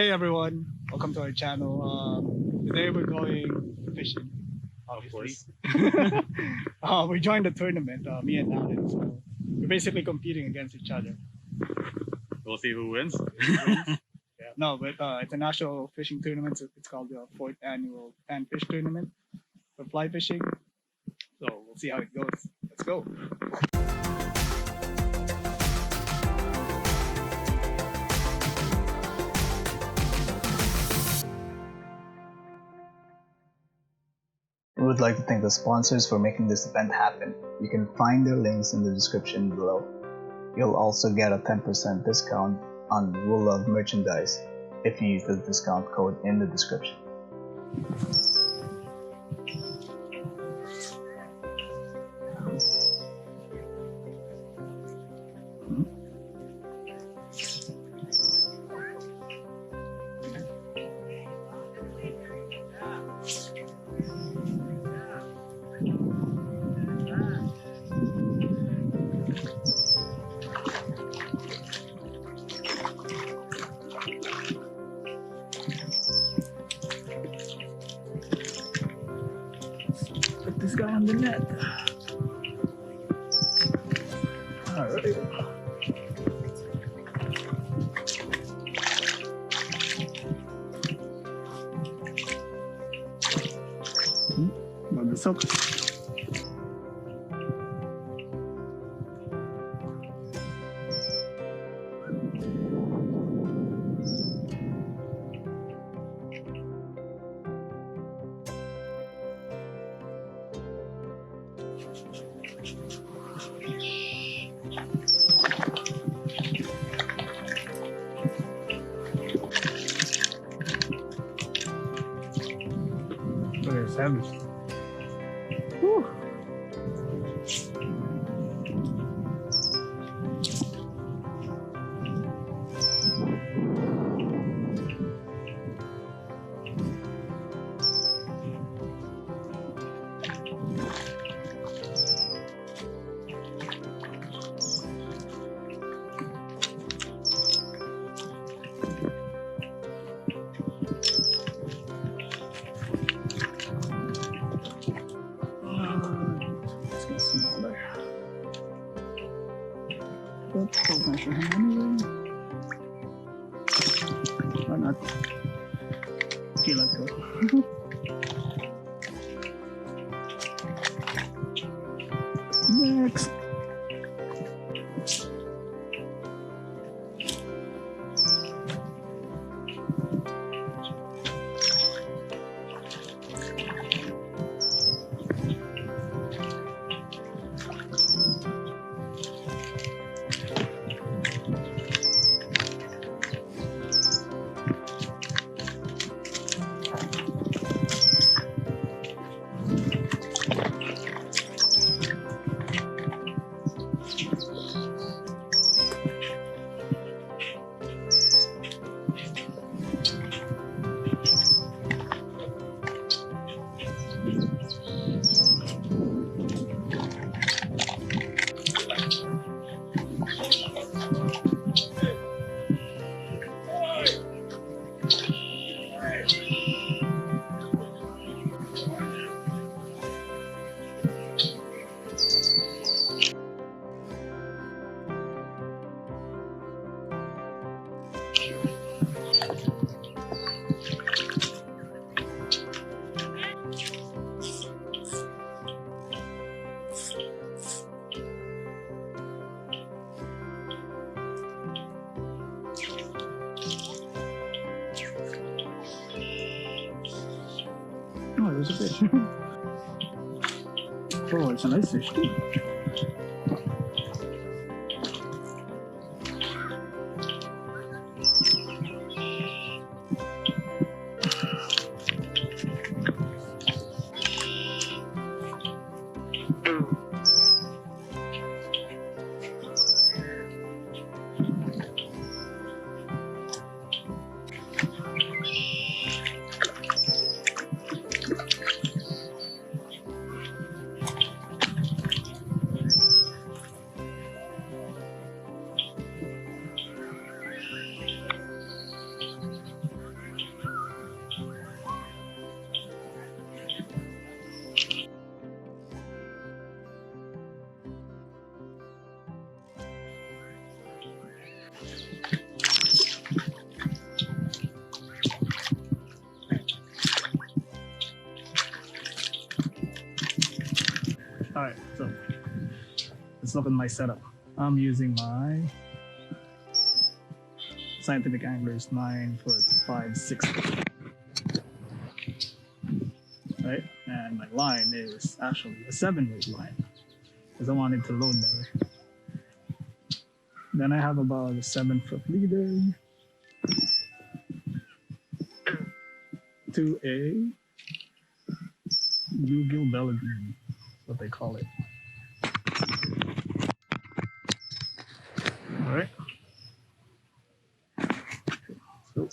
Hey everyone, welcome to our channel. Today we're going fishing, Of obviously. course. We joined the tournament, me and Alan, so we're basically competing against each other. We'll see who wins. Yeah, no, but it's a national fishing tournament. So it's called the fourth annual Panfish tournament for fly fishing. So we'll see how it goes. Let's go. We would like to thank the sponsors for making this event happen. You can find their links in the description below. You'll also get a 10% discount on Wool Love merchandise if you use the discount code in the description. Put this guy on the net. Alright. Magsok. Okay, 7. Whew. Let's get smaller. But I'll measure him anyway. Why not? Okay, let's go. Next. Oh, there's a fish. Oh, it's a nice fish too. let's look at my setup. I'm using my Scientific Anglers 94560. Right? And my line is actually a 7-weight line because I wanted to load better. Then I have about a 7-foot leader to a bluegill belly bean, what they call it. All right. So.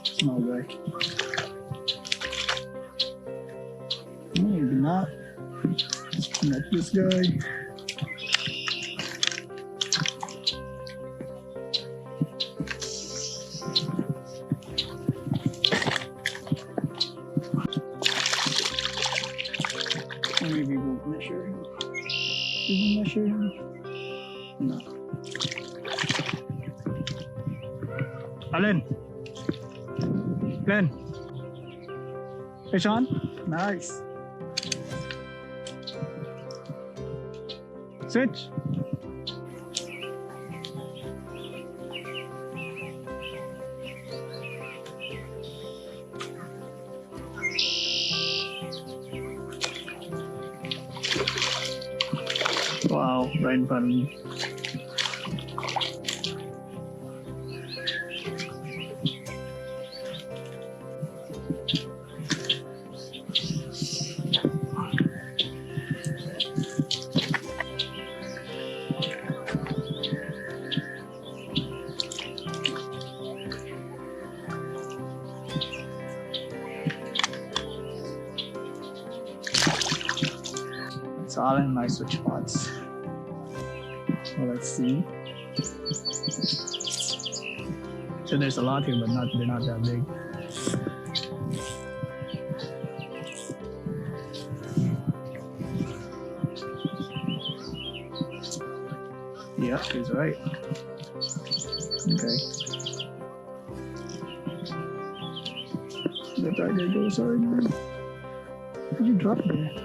Small guy. Maybe not. Not this guy. Or maybe we'll measure him. Did we measure him? No. Alin? Len? Fish on? Nice. Switch. Wow, right in front of me. It's all in my switch spots. So let's see. So there's a lot here, but they're not that big. Yeah, he's right. Okay. The tiger goes hard, man. What did you drop there?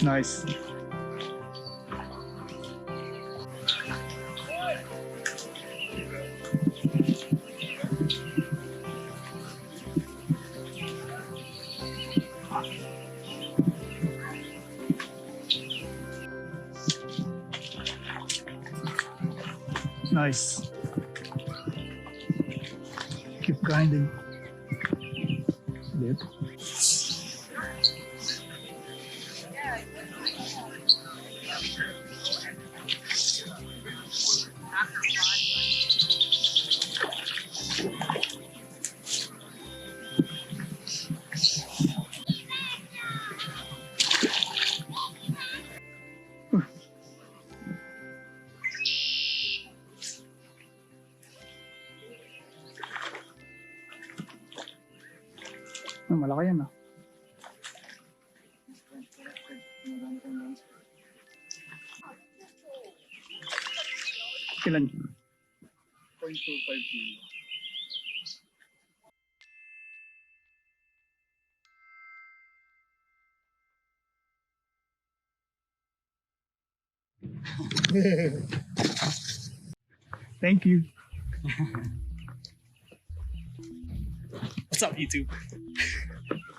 Nice. Nice. Keep grinding. Yep. Malaki yan ah. Ilan? 0.25 kilo. Thank you. What's up, YouTube?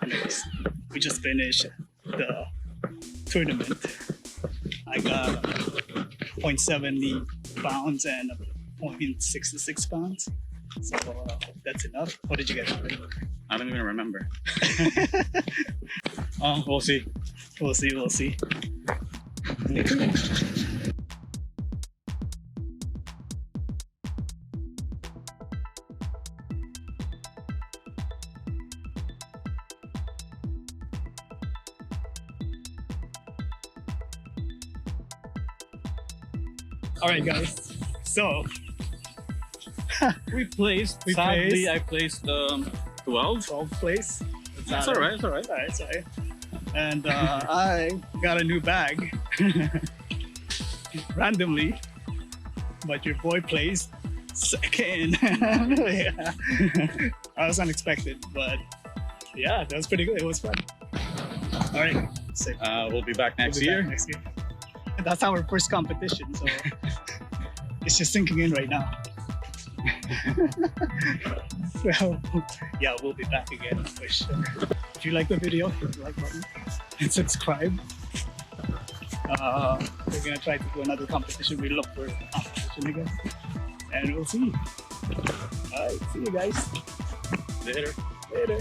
Anyways, we just finished the tournament. I got 0.70 pounds and 0.66 pounds. So that's enough. What did you get? I don't even remember. We'll see. We'll see. We'll see. All right, guys. So We placed. We Sadly, placed. I placed 12. 12th place. That's all right. It's all right. All right, it's all right. And I got a new bag randomly, but your boy placed second. Yeah. That was unexpected, but yeah, that was pretty good. It was fun. All right, so We'll be back next we'll be year. back next year. That's our first competition, so it's just sinking in right now. So yeah, we'll be back again for sure. If you like the video, hit the like button and subscribe. We're gonna try to do another competition. We look for a competition again, and we'll see. All right, see you guys Later. later.